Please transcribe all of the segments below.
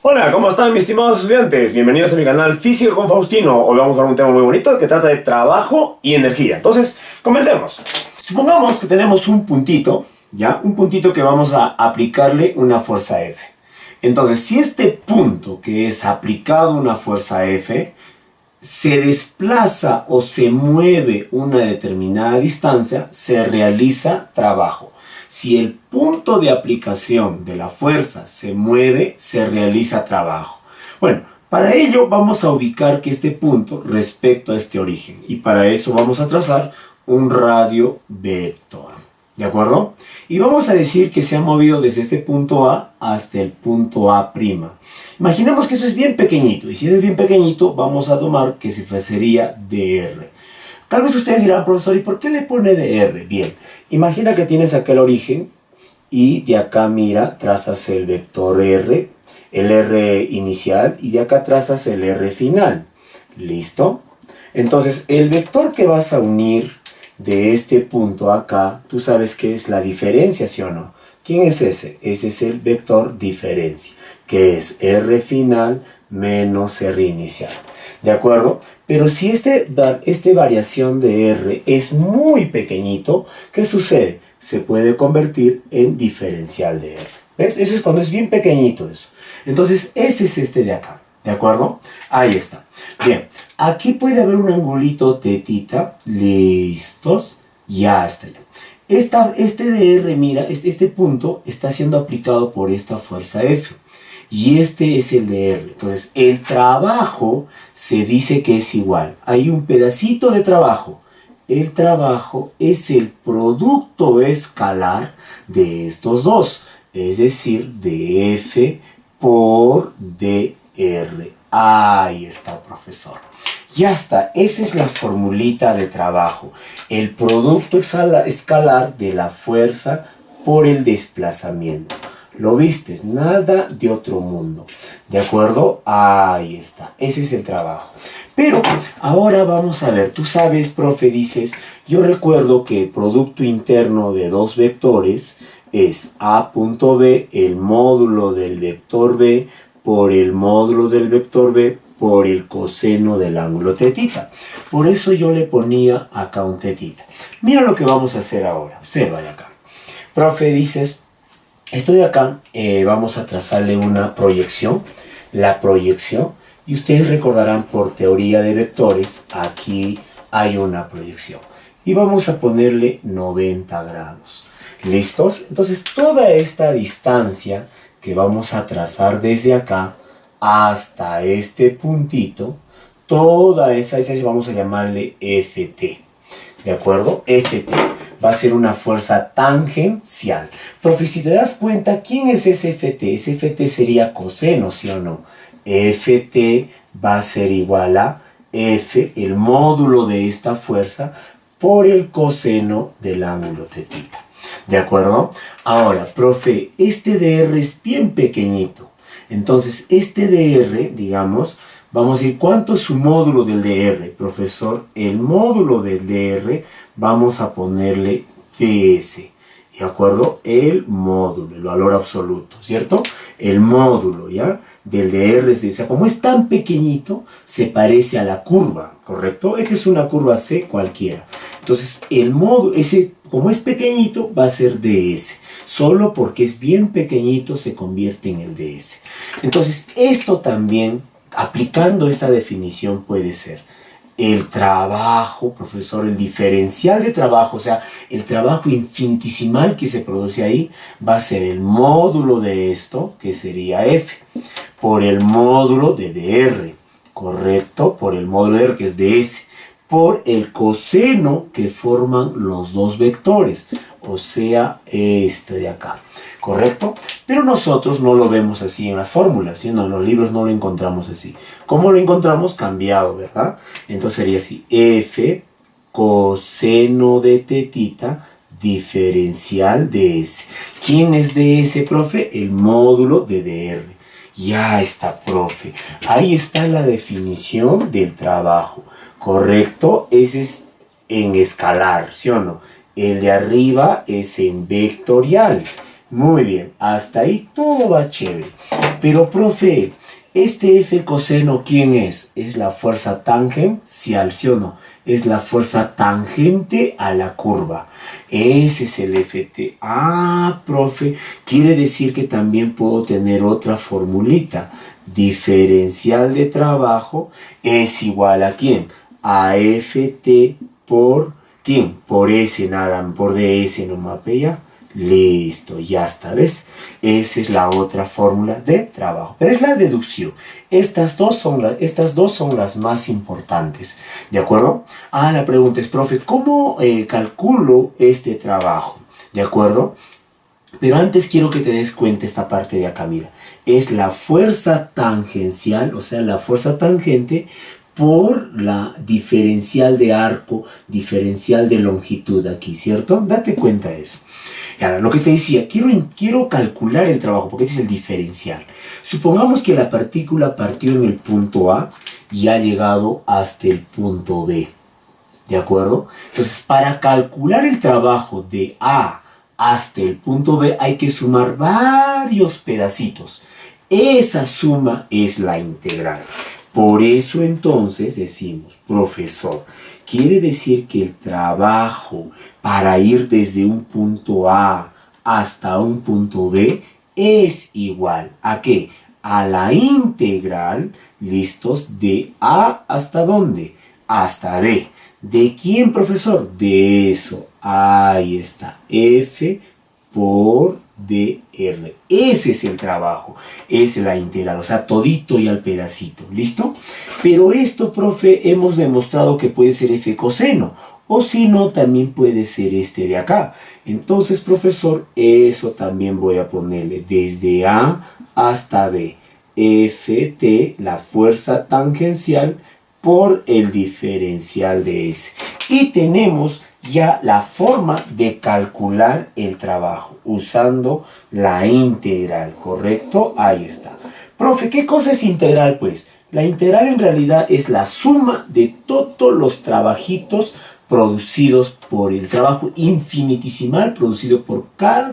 Hola, ¿cómo están mis estimados estudiantes? Bienvenidos a mi canal Física con Faustino. Hoy vamos a ver un tema muy bonito que trata de trabajo y energía. Entonces, comencemos. Supongamos que tenemos un puntito, ¿ya? Un puntito que vamos a aplicarle una fuerza F. Entonces, si este punto que es aplicado una fuerza F se desplaza o se mueve una determinada distancia, se realiza trabajo. Si el punto de aplicación de la fuerza se mueve, se realiza trabajo. Bueno, para ello vamos a ubicar que este punto respecto a este origen. Y para eso vamos a trazar un radio vector. ¿De acuerdo? Y vamos a decir que se ha movido desde este punto A hasta el punto A'. Imaginemos que eso es bien pequeñito. Y si es bien pequeñito, vamos a tomar que sería dr. Tal vez ustedes dirán, profesor, ¿y por qué le pone dr? Bien, imagina que tienes acá el origen y de acá, mira, trazas el vector r, el r inicial, y de acá trazas el r final. ¿Listo? Entonces, el vector que vas a unir de este punto acá, tú sabes qué es la diferencia, ¿sí o no? ¿Quién es ese? Ese es el vector diferencia, que es r final menos r inicial. ¿De acuerdo? Pero si este variación de r es muy pequeñito, ¿qué sucede? Se puede convertir en diferencial de r. ¿Ves? Eso es cuando es bien pequeñito eso. Entonces, ese es este de acá. ¿De acuerdo? Ahí está. Bien, aquí puede haber un angulito tetita. Listos. Ya está ya. Este de r, mira, este punto está siendo aplicado por esta fuerza F. Y este es el de R. Entonces, el trabajo se dice que es igual. Hay un pedacito de trabajo. El trabajo es el producto escalar de estos dos. Es decir, de F por dr. Ahí está, profesor. Ya está. Esa es la formulita de trabajo. El producto escalar de la fuerza por el desplazamiento. ¿Lo vistes? Nada de otro mundo. ¿De acuerdo? Ahí está. Ese es el trabajo. Pero ahora vamos a ver. Tú sabes, profe, dices, yo recuerdo que el producto interno de dos vectores es A.B, el módulo del vector B, por el módulo del vector B, por el coseno del ángulo tetita. Por eso yo le ponía acá un tetita. Mira lo que vamos a hacer ahora. Observa de acá. Profe, dices, estoy acá, vamos a trazarle una proyección, la proyección, y ustedes recordarán por teoría de vectores, aquí hay una proyección. Y vamos a ponerle 90 grados. ¿Listos? Entonces toda esta distancia que vamos a trazar desde acá hasta este puntito, toda esa distancia vamos a llamarle Ft. ¿De acuerdo? Ft. Va a ser una fuerza tangencial. Profe, si te das cuenta, ¿quién es ese Ft? Ese Ft sería coseno, ¿sí o no? Ft va a ser igual a F, el módulo de esta fuerza, por el coseno del ángulo tetita. ¿De acuerdo? Ahora, profe, este dr es bien pequeñito. Entonces, este dr, digamos, vamos a decir, ¿cuánto es su módulo del dr? Profesor, el módulo del dr vamos a ponerle ds. ¿De acuerdo? El módulo, el valor absoluto, ¿cierto? El módulo, ¿ya? Del dr es ds. Como es tan pequeñito, se parece a la curva, ¿correcto? Esta es una curva C cualquiera. Entonces, el módulo, como es pequeñito, va a ser ds. Solo porque es bien pequeñito se convierte en el ds. Entonces, esto también, aplicando esta definición, puede ser el trabajo, profesor, el diferencial de trabajo, o sea, el trabajo infinitesimal que se produce ahí, va a ser el módulo de esto, que sería F, por el módulo de dr, ¿correcto? Por el módulo de dr, que es ds, por el coseno que forman los dos vectores, o sea, este de acá, ¿correcto? Pero nosotros no lo vemos así en las fórmulas, ¿sí? No, en los libros no lo encontramos así. ¿Cómo lo encontramos? Cambiado, ¿verdad? Entonces sería así, F coseno de tetita diferencial de S. ¿Quién es ds, profe? El módulo de dr. Ya está, profe. Ahí está la definición del trabajo, ¿correcto? Ese es en escalar, ¿sí o no? El de arriba es en vectorial. Muy bien, hasta ahí todo va chévere. Pero, profe, ¿este F coseno quién es? Es la fuerza tangencial, ¿sí o no? Es la fuerza tangente a la curva. Ese es el Ft. Ah, profe, quiere decir que también puedo tener otra formulita. Diferencial de trabajo es igual a ¿quién? A Ft por ¿quién? Por S nada, por ds nomás, ¿ya? Listo, ya está, ¿ves? Esa es la otra fórmula de trabajo. Pero es la deducción. Estas dos son las más importantes. ¿De acuerdo? Ah, la pregunta es, profe, ¿cómo calculo este trabajo? ¿De acuerdo? Pero antes quiero que te des cuenta esta parte de acá, mira. Es la fuerza tangencial, o sea, la fuerza tangente por la diferencial de arco, diferencial de longitud aquí, ¿cierto? Date cuenta de eso. Y ahora, lo que te decía, quiero calcular el trabajo, porque este es el diferencial. Supongamos que la partícula partió en el punto A y ha llegado hasta el punto B. ¿De acuerdo? Entonces, para calcular el trabajo de A hasta el punto B hay que sumar varios pedacitos. Esa suma es la integral. Por eso entonces decimos, profesor, quiere decir que el trabajo para ir desde un punto A hasta un punto B es igual ¿a qué? A la integral, listos, de A hasta ¿dónde? Hasta B. ¿De quién, profesor? De eso. Ahí está. F por dr. Ese es el trabajo. Es la integral. O sea, todito y al pedacito. ¿Listo? Pero esto, profe, hemos demostrado que puede ser F coseno. O si no, también puede ser este de acá. Entonces, profesor, eso también voy a ponerle desde A hasta B. Ft, la fuerza tangencial, por el diferencial de S. Y tenemos ya la forma de calcular el trabajo usando la integral, ¿correcto? Ahí está. Profe, ¿qué cosa es integral, pues? La integral en realidad es la suma de todos los trabajitos producidos por el trabajo infinitesimal producido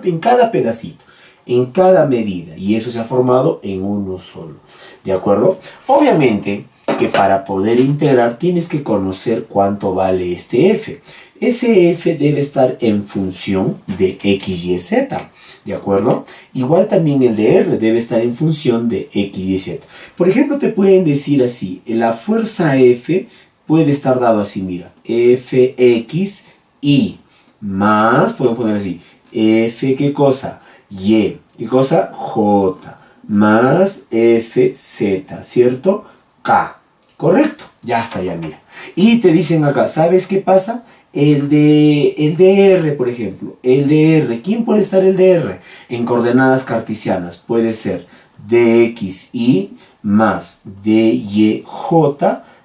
en cada pedacito, en cada medida. Y eso se ha formado en uno solo. ¿De acuerdo? Obviamente que para poder integrar tienes que conocer cuánto vale este f. Ese f debe estar en función de x, y, z. ¿De acuerdo? Igual también el de r debe estar en función de x, y, z. Por ejemplo, te pueden decir así, la fuerza f puede estar dado así, mira, fx y más, podemos poner así, f, ¿qué cosa? Y, ¿qué cosa? J, más fz, ¿cierto? K. ¿Correcto? Ya está, ya mira. Y te dicen acá, ¿sabes qué pasa? El de R, por ejemplo. El de R. ¿Quién puede estar el de R? En coordenadas cartesianas. Puede ser dxy más dyj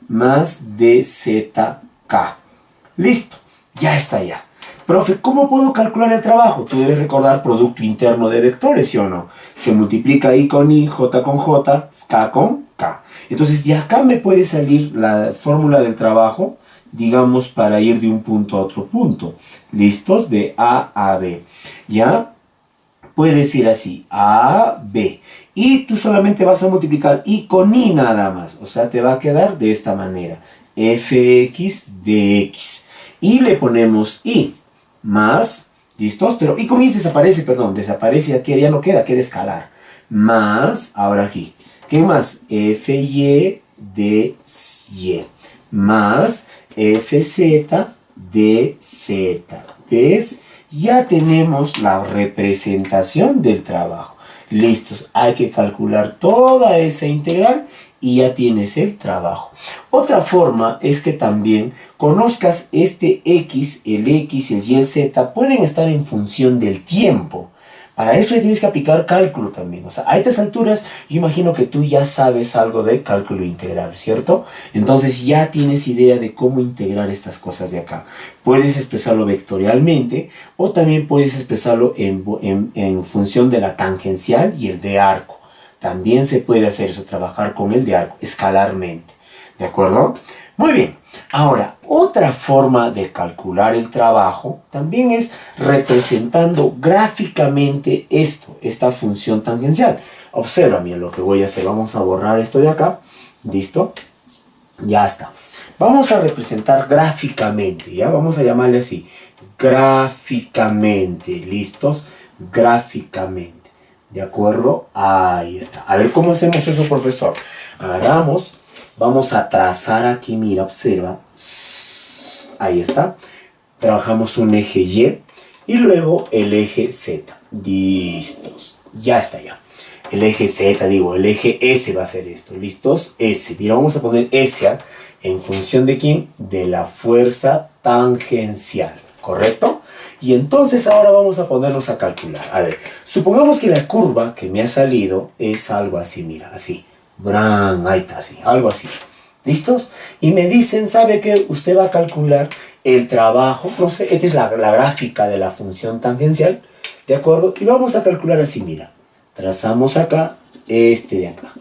más dzk. Listo. Ya está ya. Profe, ¿cómo puedo calcular el trabajo? Tú debes recordar producto interno de vectores, ¿sí o no? Se multiplica I con I, J con J, K con K. Entonces, de acá me puede salir la fórmula del trabajo, digamos, para ir de un punto a otro punto. ¿Listos? De A a B. ¿Ya? Puedes ir así, A, B. Y tú solamente vas a multiplicar I con I nada más. O sea, te va a quedar de esta manera. Fx dx. Y le ponemos I. Más, ¿listos? Pero I con I desaparece, perdón, desaparece aquí, ya no queda escalar. Más, ahora aquí, ¿qué más? Fy dy, más fz dz. ¿Ves? Ya tenemos la representación del trabajo. Listos, hay que calcular toda esa integral y ya tienes el trabajo. Otra forma es que también conozcas este x, el y, el z, pueden estar en función del tiempo. Para eso ya tienes que aplicar cálculo también. O sea, a estas alturas yo imagino que tú ya sabes algo de cálculo integral, ¿cierto? Entonces ya tienes idea de cómo integrar estas cosas de acá. Puedes expresarlo vectorialmente o también puedes expresarlo en función de la tangencial y el de arco. También se puede hacer eso, trabajar con el de arco, escalarmente. ¿De acuerdo? Muy bien. Ahora, Otra forma de calcular el trabajo también es representando gráficamente esta función tangencial. Observa, mira lo que voy a hacer. Vamos a borrar esto de acá. ¿Listo? Ya está. Vamos a representar gráficamente, ¿ya? Vamos a llamarle así. Gráficamente. ¿Listos? Gráficamente. ¿De acuerdo? Ahí está. A ver cómo hacemos eso, profesor. Agarramos. Vamos a trazar aquí, mira, observa. Ahí está. Trabajamos un eje Y y luego el eje Z. Listos. Ya está ya. El eje Z, digo, el eje S va a ser esto. ¿Listos? S. Mira, vamos a poner S en función de ¿quién? De la fuerza tangencial. ¿Correcto? Y entonces ahora vamos a ponernos a calcular. A ver, supongamos que la curva que me ha salido es algo así, mira, así. Ahí está, así, algo así. ¿Listos? Y me dicen, ¿sabe qué? Usted va a calcular el trabajo, no sé, esta es la gráfica de la función tangencial, ¿de acuerdo? Y vamos a calcular así, mira. Trazamos acá, este de acá.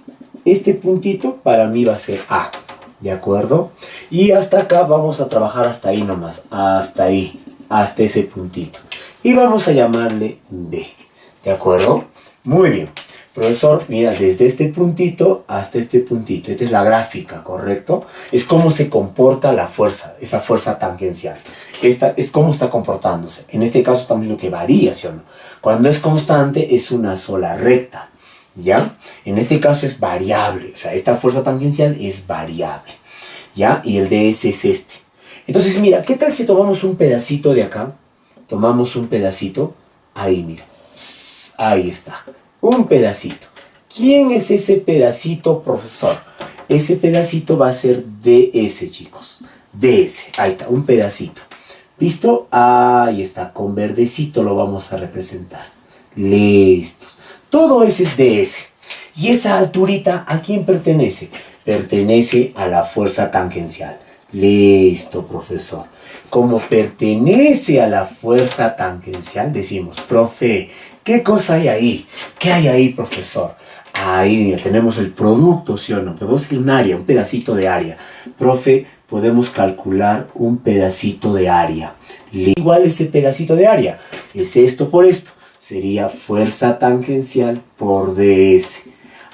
Este puntito para mí va a ser A, ¿de acuerdo? Y hasta acá vamos a trabajar hasta ahí nomás, hasta ahí, hasta ese puntito. Y vamos a llamarle B, ¿de acuerdo? Muy bien. Profesor, mira, desde este puntito hasta este puntito. Esta es la gráfica, ¿correcto? Es cómo se comporta la fuerza, esa fuerza tangencial. Esta es cómo está comportándose. En este caso estamos viendo que varía, ¿sí o no? Cuando es constante es una sola recta, ¿ya? En este caso es variable, o sea, esta fuerza tangencial es variable, ¿ya? Y el ds es este. Entonces, mira, ¿qué tal si tomamos un pedacito de acá? Tomamos un pedacito, ahí, mira. Ahí está. Un pedacito. ¿Quién es ese pedacito, profesor? Ese pedacito va a ser DS, chicos. DS. Ahí está, un pedacito. ¿Listo? Ahí está. Con verdecito lo vamos a representar. Listos. Todo ese es DS. ¿Y esa alturita a quién pertenece? Pertenece a la fuerza tangencial. Listo, profesor. Como pertenece a la fuerza tangencial, decimos, profe, ¿qué cosa hay ahí? ¿Qué hay ahí, profesor? Ahí ya tenemos el producto, ¿sí o no? Podemos decir un área, un pedacito de área. Profe, podemos calcular un pedacito de área. Igual ese pedacito de área. Es esto por esto. Sería fuerza tangencial por ds.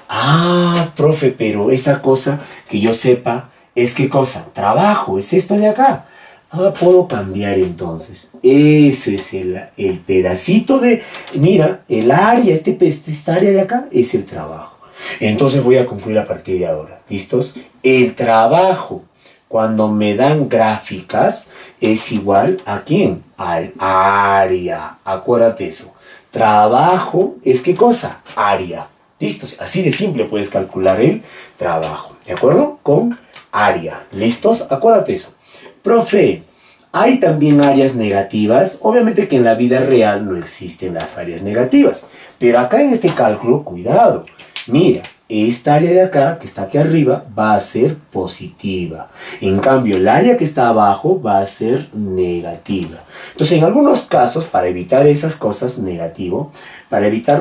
Ah, profe, pero esa cosa que yo sepa es ¿qué cosa? Trabajo, es esto de acá. Ah, puedo cambiar entonces. Eso es el pedacito de... Mira, el área, esta área de acá es el trabajo. Entonces voy a concluir a partir de ahora. ¿Listos? El trabajo, cuando me dan gráficas, es igual ¿a quién? Al área. Acuérdate eso. Trabajo es ¿qué cosa? Área. ¿Listos? Así de simple puedes calcular el trabajo. ¿De acuerdo? Con área. ¿Listos? Acuérdate eso. Profe, hay también áreas negativas. Obviamente que en la vida real no existen las áreas negativas. Pero acá en este cálculo, cuidado. Mira, esta área de acá, que está aquí arriba, va a ser positiva. En cambio, el área que está abajo va a ser negativa. Entonces, en algunos casos, para evitar esas cosas negativo,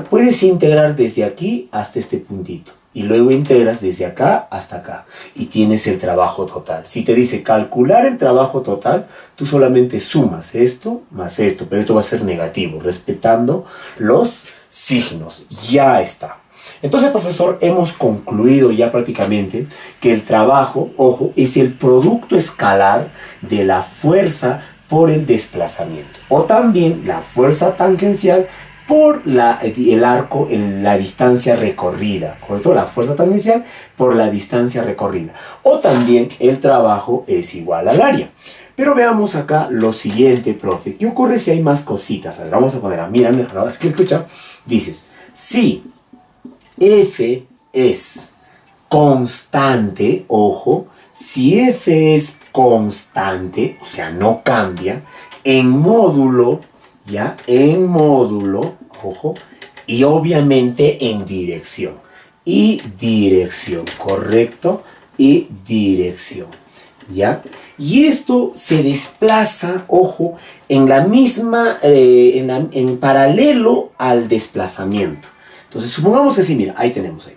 puedes integrar desde aquí hasta este puntito. Y luego integras desde acá hasta acá. Y tienes el trabajo total. Si te dice calcular el trabajo total, tú solamente sumas esto más esto. Pero esto va a ser negativo, respetando los signos. Ya está. Entonces, profesor, hemos concluido ya prácticamente que el trabajo, ojo, es el producto escalar de la fuerza por el desplazamiento. O también la fuerza tangencial por el arco, la distancia recorrida, ¿correcto? La fuerza tangencial por la distancia recorrida. O también el trabajo es igual al área. Pero veamos acá lo siguiente, profe. ¿Qué ocurre si hay más cositas? A ver, vamos a poner, mira, es que escucha, dices, si F es constante, ojo, si F es constante, o sea, no cambia, en módulo, ¿ya? En módulo, ojo, y obviamente en dirección. Y dirección, ¿correcto? Y dirección, ¿ya? Y esto se desplaza, ojo, en la misma, en paralelo al desplazamiento. Entonces, supongamos que sí, mira, ahí tenemos ahí.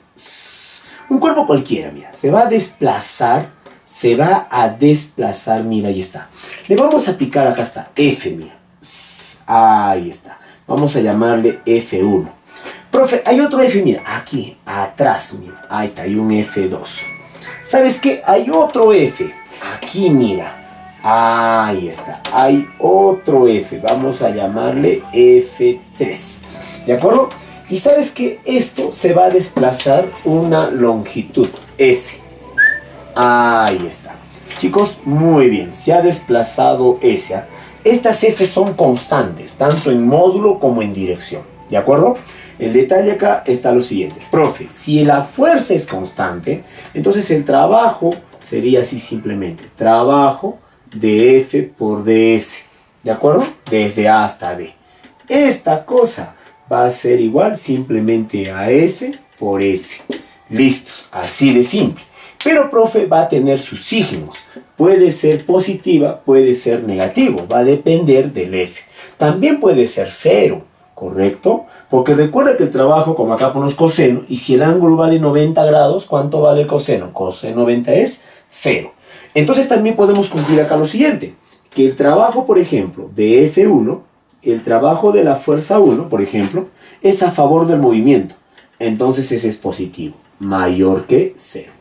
Un cuerpo cualquiera, mira, se va a desplazar se va a desplazar, mira, ahí está. Le vamos a aplicar acá está F, mira. Ahí está. Vamos a llamarle F1. Profe, hay otro F, mira, aquí, atrás, mira. Ahí está, hay un F2. ¿Sabes qué? Hay otro F. Aquí, mira. Ahí está. Hay otro F. Vamos a llamarle F3. ¿De acuerdo? Y sabes que esto se va a desplazar una longitud S. Ahí está. Chicos, muy bien. Se ha desplazado S. Estas F son constantes, tanto en módulo como en dirección. ¿De acuerdo? El detalle acá está lo siguiente. Profe, si la fuerza es constante, entonces el trabajo sería así simplemente. Trabajo de F por ds. ¿De acuerdo? Desde A hasta B. Esta cosa va a ser igual simplemente a F por S. Listos, así de simple. Pero, profe, va a tener sus signos. Puede ser positiva, puede ser negativo. Va a depender del F. También puede ser cero, ¿correcto? Porque recuerda que el trabajo, como acá ponemos coseno, y si el ángulo vale 90 grados, ¿cuánto vale el coseno? Coseno 90 es 0. Entonces también podemos cumplir acá lo siguiente. Que el trabajo, por ejemplo, de F1, el trabajo de la fuerza 1, por ejemplo, es a favor del movimiento. Entonces ese es positivo, mayor que 0.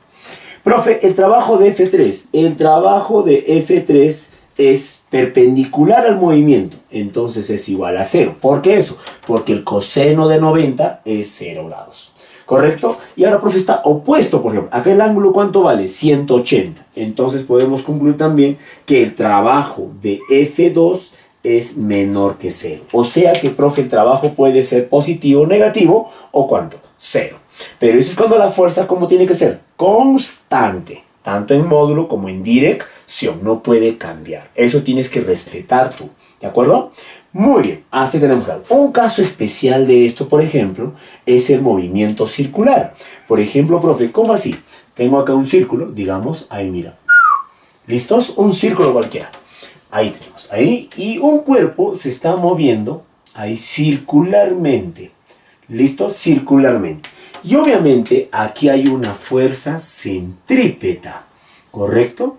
Profe, el trabajo de F3. El trabajo de F3 es perpendicular al movimiento. Entonces es igual a 0. ¿Por qué eso? Porque el coseno de 90 es 0 grados. ¿Correcto? Y ahora, profe, está opuesto, por ejemplo. Acá el ángulo, ¿cuánto vale? 180. Entonces podemos concluir también que el trabajo de F2 es menor que 0. O sea que, profe, el trabajo puede ser positivo o negativo, ¿o cuánto? 0. Pero eso es cuando la fuerza, ¿cómo tiene que ser? Constante. Tanto en módulo como en dirección. No puede cambiar. Eso tienes que respetar tú. ¿De acuerdo? Muy bien. Hasta ahí tenemos claro. Un caso especial de esto, por ejemplo, es el movimiento circular. Por ejemplo, profe, ¿cómo así? Tengo acá un círculo, digamos, ahí mira. ¿Listos? Un círculo cualquiera. Ahí tenemos. Ahí. Y un cuerpo se está moviendo ahí circularmente. ¿Listos? Circularmente. Y obviamente aquí hay una fuerza centrípeta, ¿correcto?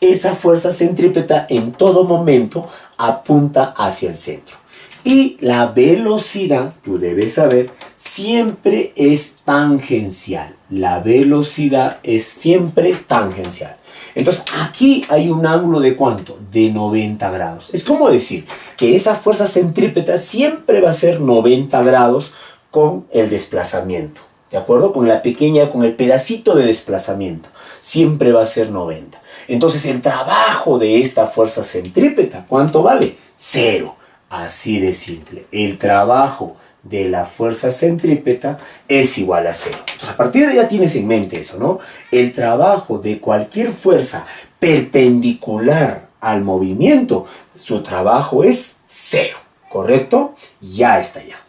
Esa fuerza centrípeta en todo momento apunta hacia el centro. Y la velocidad, tú debes saber, siempre es tangencial. La velocidad es siempre tangencial. Entonces aquí hay un ángulo de ¿cuánto? De 90 grados. Es como decir que esa fuerza centrípeta siempre va a ser 90 grados con el desplazamiento, ¿de acuerdo? Con el pedacito de desplazamiento, siempre va a ser 90. Entonces el trabajo de esta fuerza centrípeta, ¿cuánto vale? 0. Así de simple. El trabajo de la fuerza centrípeta es igual a 0. Entonces a partir de ahí ya tienes en mente eso, ¿no? El trabajo de cualquier fuerza perpendicular al movimiento, su trabajo es 0, ¿correcto? Ya está ya.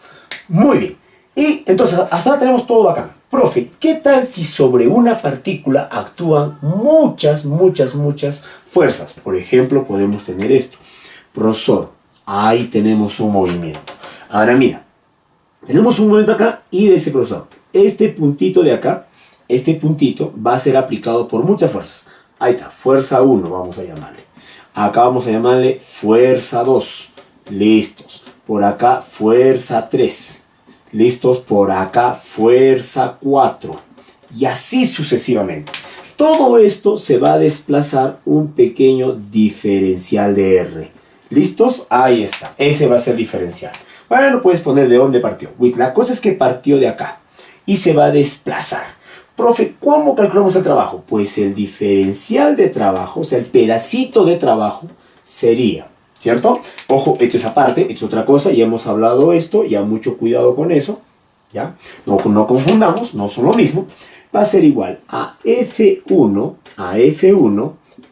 Muy bien. Y entonces, hasta ahora tenemos todo bacán. Profe, ¿qué tal si sobre una partícula actúan muchas fuerzas? Por ejemplo, podemos tener esto. Profesor, ahí tenemos un movimiento. Ahora mira, tenemos un movimiento acá y de ese, profesor, este puntito de acá, este puntito va a ser aplicado por muchas fuerzas. Ahí está, fuerza 1 vamos a llamarle. Acá vamos a llamarle fuerza 2. Listos. Por acá, fuerza 3. Listos, por acá, fuerza 4. Y así sucesivamente. Todo esto se va a desplazar un pequeño diferencial de R. ¿Listos? Ahí está. Ese va a ser diferencial. Bueno, puedes poner de dónde partió. La cosa es que partió de acá. Y se va a desplazar. Profe, ¿cómo calculamos el trabajo? Pues el diferencial de trabajo, o sea, el pedacito de trabajo, sería... ¿Cierto? Ojo, esto es aparte, esto es otra cosa, ya hemos hablado esto, ya mucho cuidado con eso, ¿ya? No confundamos, no son lo mismo. Va a ser igual a F1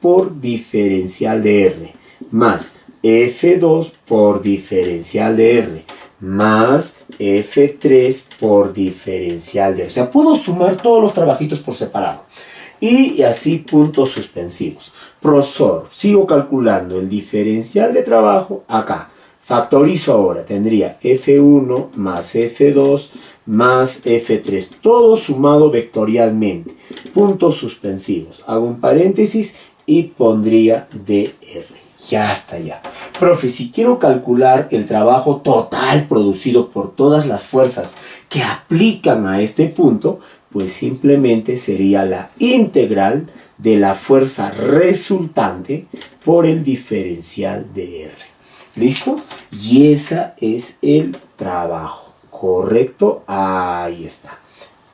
por diferencial de R, más F2 por diferencial de R, más F3 por diferencial de R. O sea, puedo sumar todos los trabajitos por separado. Y así puntos suspensivos. Profesor, sigo calculando el diferencial de trabajo acá. Factorizo ahora, tendría F1 más F2 más F3, todo sumado vectorialmente. Puntos suspensivos. Hago un paréntesis y pondría dr. Ya está ya. Profe, si quiero calcular el trabajo total producido por todas las fuerzas que aplican a este punto, pues simplemente sería la integral de la fuerza resultante por el diferencial de R. ¿Listos? Y ese es el trabajo. ¿Correcto? Ahí está.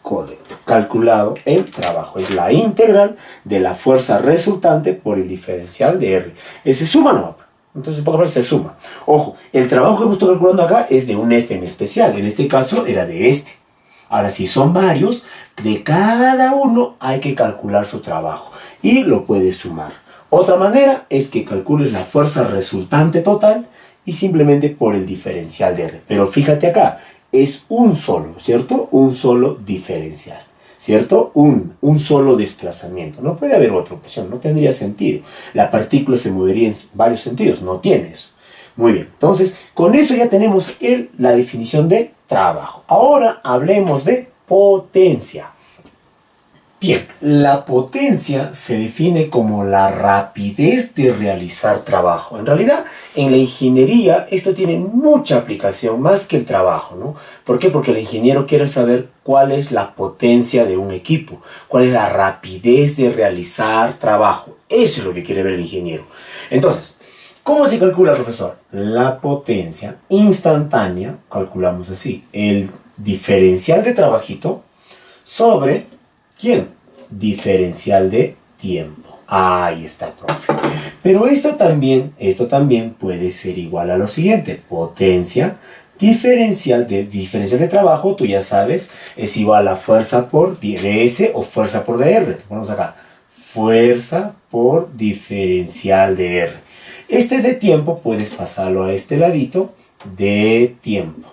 Correcto. Calculado el trabajo. Es la integral de la fuerza resultante por el diferencial de R. ¿Se suma o no? Entonces, en pocas palabras, se suma. Ojo, el trabajo que hemos estado calculando acá es de un F en especial. En este caso era de este. Ahora, si son varios, de cada uno hay que calcular su trabajo. Y lo puedes sumar. Otra manera es que calcules la fuerza resultante total y simplemente por el diferencial de R. Pero fíjate acá, es un solo, ¿cierto? Un solo diferencial, ¿cierto? Un solo desplazamiento. No puede haber otra opción, no tendría sentido. La partícula se movería en varios sentidos, no tiene eso. Muy bien, entonces con eso ya tenemos la definición de trabajo. Ahora hablemos de potencia. Bien, la potencia se define como la rapidez de realizar trabajo. En realidad, en la ingeniería esto tiene mucha aplicación, más que el trabajo, ¿no? ¿Por qué? Porque el ingeniero quiere saber cuál es la potencia de un equipo, cuál es la rapidez de realizar trabajo. Eso es lo que quiere ver el ingeniero. Entonces, ¿cómo se calcula, profesor? La potencia instantánea, calculamos así, el diferencial de trabajito sobre, ¿quién? Diferencial de tiempo. Ahí está, profe. Pero esto también puede ser igual a lo siguiente. Potencia diferencial de trabajo, tú ya sabes, es igual a fuerza por ds o fuerza por dr. Ponemos acá, fuerza por diferencial de R. Este de tiempo puedes pasarlo a este ladito de tiempo.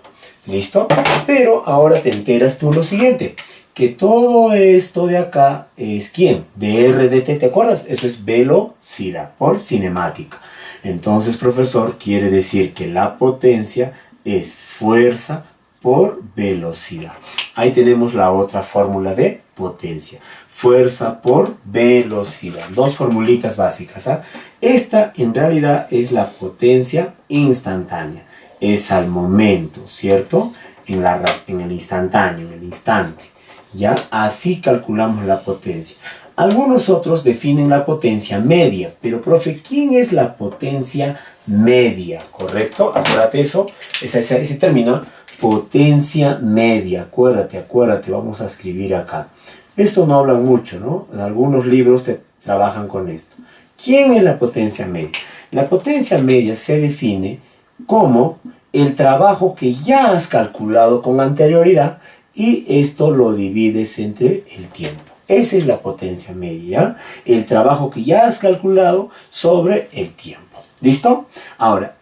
¿Listo? Pero ahora te enteras tú lo siguiente, que todo esto de acá es ¿quién? Dr dt, ¿te acuerdas? Eso es velocidad por cinemática. Entonces, profesor, quiere decir que la potencia es fuerza por velocidad. Ahí tenemos la otra fórmula de potencia. Fuerza por velocidad. Dos formulitas básicas. ¿Ah? Esta en realidad es la potencia instantánea. Es al momento, ¿cierto? En el instantáneo, en el instante. ¿Ya? Así calculamos la potencia. Algunos otros definen la potencia media. Pero, profe, ¿quién es la potencia media? ¿Correcto? Acuérdate eso, ese término. Potencia media. Acuérdate, vamos a escribir acá. Esto no hablan mucho, ¿no? En algunos libros te trabajan con esto. ¿Quién es la potencia media? La potencia media se define como el trabajo que ya has calculado con anterioridad y esto lo divides entre el tiempo. Esa es la potencia media, el trabajo que ya has calculado sobre el tiempo. ¿Listo? Ahora,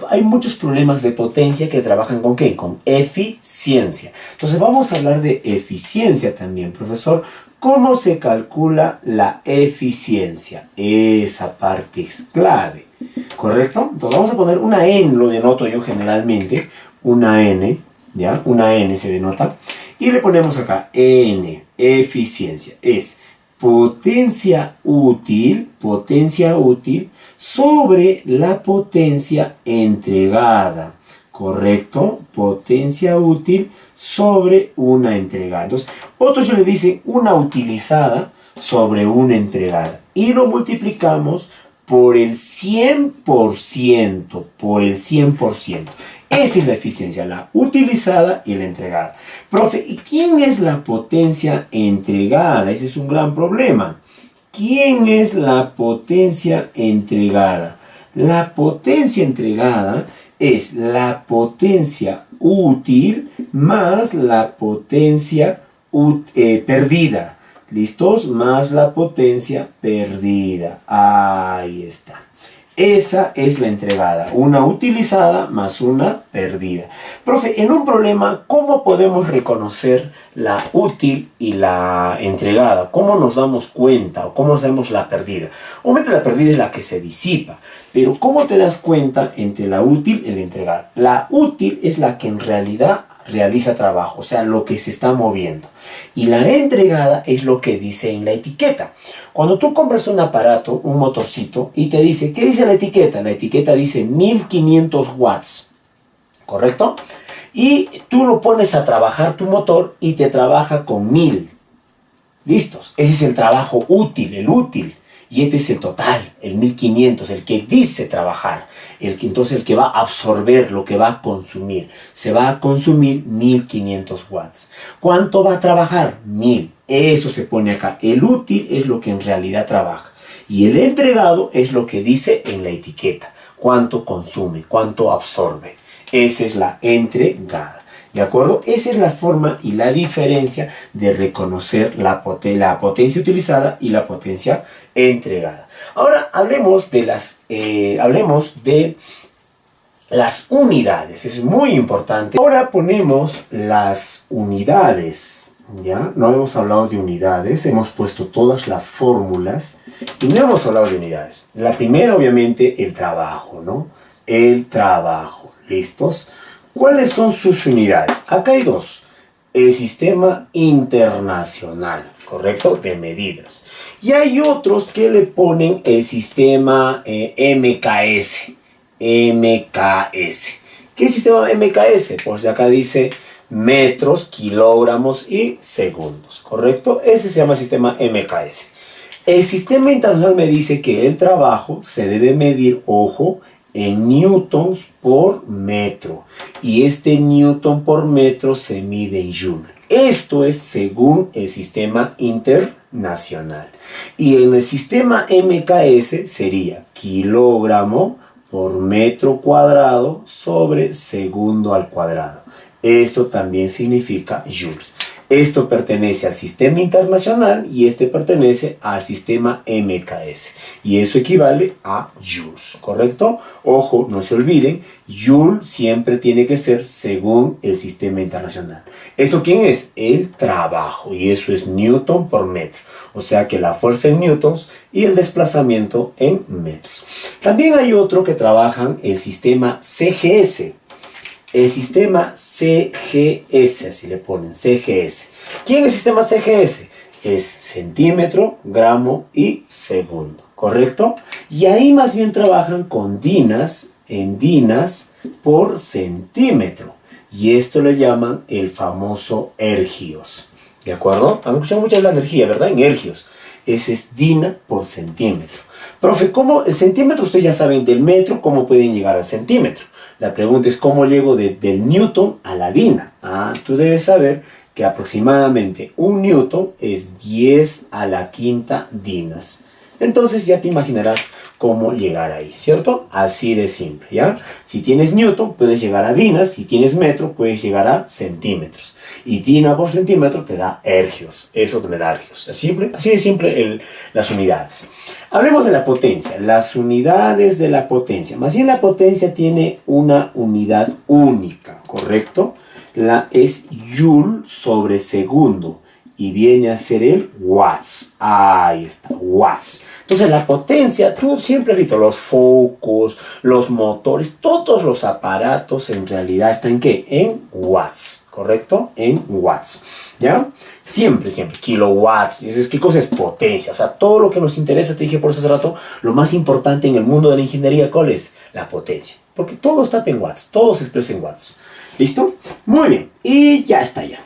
hay muchos problemas de potencia que trabajan ¿con qué? Con eficiencia. Entonces vamos a hablar de eficiencia también, profesor. ¿Cómo se calcula la eficiencia? Esa parte es clave. ¿Correcto? Entonces vamos a poner una N, lo denoto yo generalmente. Una N, ¿ya? Una N se denota. Y le ponemos acá N, eficiencia. Es potencia útil sobre la potencia entregada. ¿Correcto? Potencia útil sobre una entregada. Entonces, otros le dicen una utilizada sobre una entregada. Y lo multiplicamos por el 100%. Por el 100%. Esa es la eficiencia, la utilizada y la entregada. Profe, ¿y quién es la potencia entregada? Ese es un gran problema. ¿Quién es la potencia entregada? La potencia entregada es la potencia útil más la potencia perdida. ¿Listos? Más la potencia perdida. Ahí está. Esa es la entregada, una utilizada más una perdida. Profe, en un problema, ¿cómo podemos reconocer la útil y la entregada? ¿Cómo nos damos cuenta o cómo sabemos la perdida? Obviamente la perdida es la que se disipa, pero ¿cómo te das cuenta entre la útil y la entregada? La útil es la que en realidad realiza trabajo, o sea, lo que se está moviendo. Y la entregada es lo que dice en la etiqueta. Cuando tú compras un aparato, un motorcito, y te dice, ¿qué dice la etiqueta? La etiqueta dice 1500 watts, ¿correcto? Y tú lo pones a trabajar tu motor y te trabaja con 1000. ¿Listos? Ese es el trabajo útil, el útil. Y este es el total, el 1500, el que dice trabajar. Entonces el que va a absorber, lo que va a consumir. Se va a consumir 1500 watts. ¿Cuánto va a trabajar? 1000. Eso se pone acá. El útil es lo que en realidad trabaja. Y el entregado es lo que dice en la etiqueta. Cuánto consume, cuánto absorbe. Esa es la entregada. ¿De acuerdo? Esa es la forma y la diferencia de reconocer la potencia utilizada y la potencia entregada. Ahora hablemos de las unidades. Es muy importante. Ahora ponemos las unidades. ¿Ya? No hemos hablado de unidades. Hemos puesto todas las fórmulas y no hemos hablado de unidades. La primera, obviamente, el trabajo, ¿no? El trabajo. ¿Listos? ¿Cuáles son sus unidades? Acá hay dos. El sistema internacional, ¿correcto? De medidas. Y hay otros que le ponen el sistema MKS. MKS. ¿Qué es sistema MKS? Pues acá dice metros, kilogramos y segundos, ¿correcto? Ese se llama sistema MKS. El sistema internacional me dice que el trabajo se debe medir, ojo, en newtons por metro. Y este newton por metro se mide en joule. Esto es según el sistema internacional. Y en el sistema MKS sería kilogramo por metro cuadrado sobre segundo al cuadrado. Esto también significa joules. Esto pertenece al sistema internacional y este pertenece al sistema MKS. Y eso equivale a joules, ¿correcto? Ojo, no se olviden, joule siempre tiene que ser según el sistema internacional. ¿Eso quién es? El trabajo. Y eso es newton por metro. O sea que la fuerza en newtons y el desplazamiento en metros. También hay otro que trabajan el sistema CGS. El sistema CGS, así le ponen, CGS. ¿Quién es el sistema CGS? Es centímetro, gramo y segundo, ¿correcto? Y ahí más bien trabajan con dinas, en dinas por centímetro. Y esto le llaman el famoso ergios. ¿De acuerdo? Han escuchado mucho de la energía, ¿verdad? En ergios. Ese es dina por centímetro. Profe, ¿cómo el centímetro? Ustedes ya saben del metro, ¿cómo pueden llegar al centímetro? La pregunta es cómo llego del newton a la dina. Tú debes saber que aproximadamente un newton es 10 a la quinta dinas. Entonces ya te imaginarás cómo llegar ahí, ¿cierto? Así de simple, ¿ya? Si tienes newton, puedes llegar a dinas. Si tienes metro, puedes llegar a centímetros. Y dina por centímetro te da ergios. Eso te da ergios. ¿Es simple? Así de simple las unidades. Hablemos de la potencia. Las unidades de la potencia. Más bien la potencia tiene una unidad única, ¿correcto? Es joule sobre segundo. Y viene a ser el watts. Ahí está, watts. Entonces la potencia, tú siempre has visto los focos, los motores, todos los aparatos en realidad están ¿en qué? En watts, ¿correcto? En watts, ¿ya? Siempre, siempre, kilowatts. ¿Qué cosa es potencia? O sea, todo lo que nos interesa, te dije por hace rato, lo más importante en el mundo de la ingeniería, ¿cuál es? La potencia. Porque todo está en watts, todo se expresa en watts. ¿Listo? Muy bien, y ya está ya.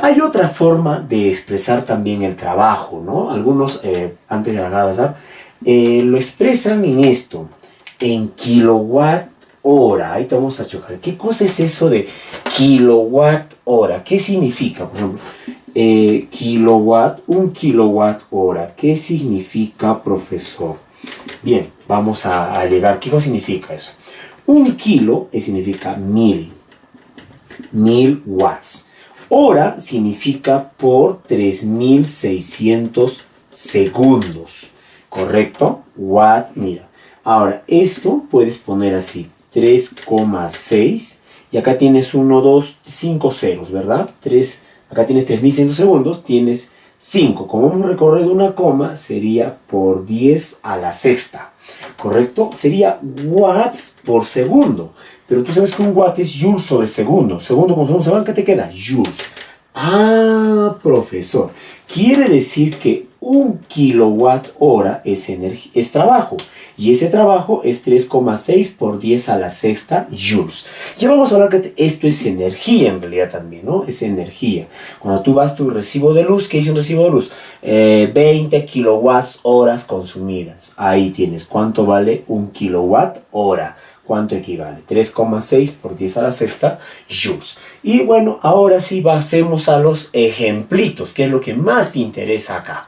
Hay otra forma de expresar también el trabajo, ¿no? Algunos, antes de avanzar, lo expresan en esto, en kilowatt hora. Ahí te vamos a chocar. ¿Qué cosa es eso de kilowatt hora? ¿Qué significa? Por ejemplo, un kilowatt hora. ¿Qué significa, profesor? Bien, vamos a llegar. ¿Qué cosa significa eso? Un kilo significa 1000 watts. Hora significa por 3600 segundos, ¿correcto? Watt, mira, Ahora, esto puedes poner así, 3,6. Y acá tienes 1, 2, 5 ceros, ¿verdad? Acá tienes 3100 segundos, tienes 5. Como hemos recorrido una coma, sería por 10 a la sexta. ¿Correcto? Sería watts por segundo. Pero tú sabes que un watt es joules sobre segundo. Segundo con segundo, ¿saben qué te queda? Joules. Ah, profesor. Quiere decir que 1 kWh es trabajo. Y ese trabajo es 3,6 por 10 a la sexta joules. Ya vamos a hablar que esto es energía en realidad también, ¿no? Es energía. Cuando tú vas tu recibo de luz, ¿qué dice un recibo de luz? 20 kWh consumidas. Ahí tienes cuánto vale 1 kWh. ¿Cuánto equivale? 3,6 por 10 a la sexta joules. Y bueno, ahora sí pasemos a los ejemplitos, que es lo que más te interesa acá.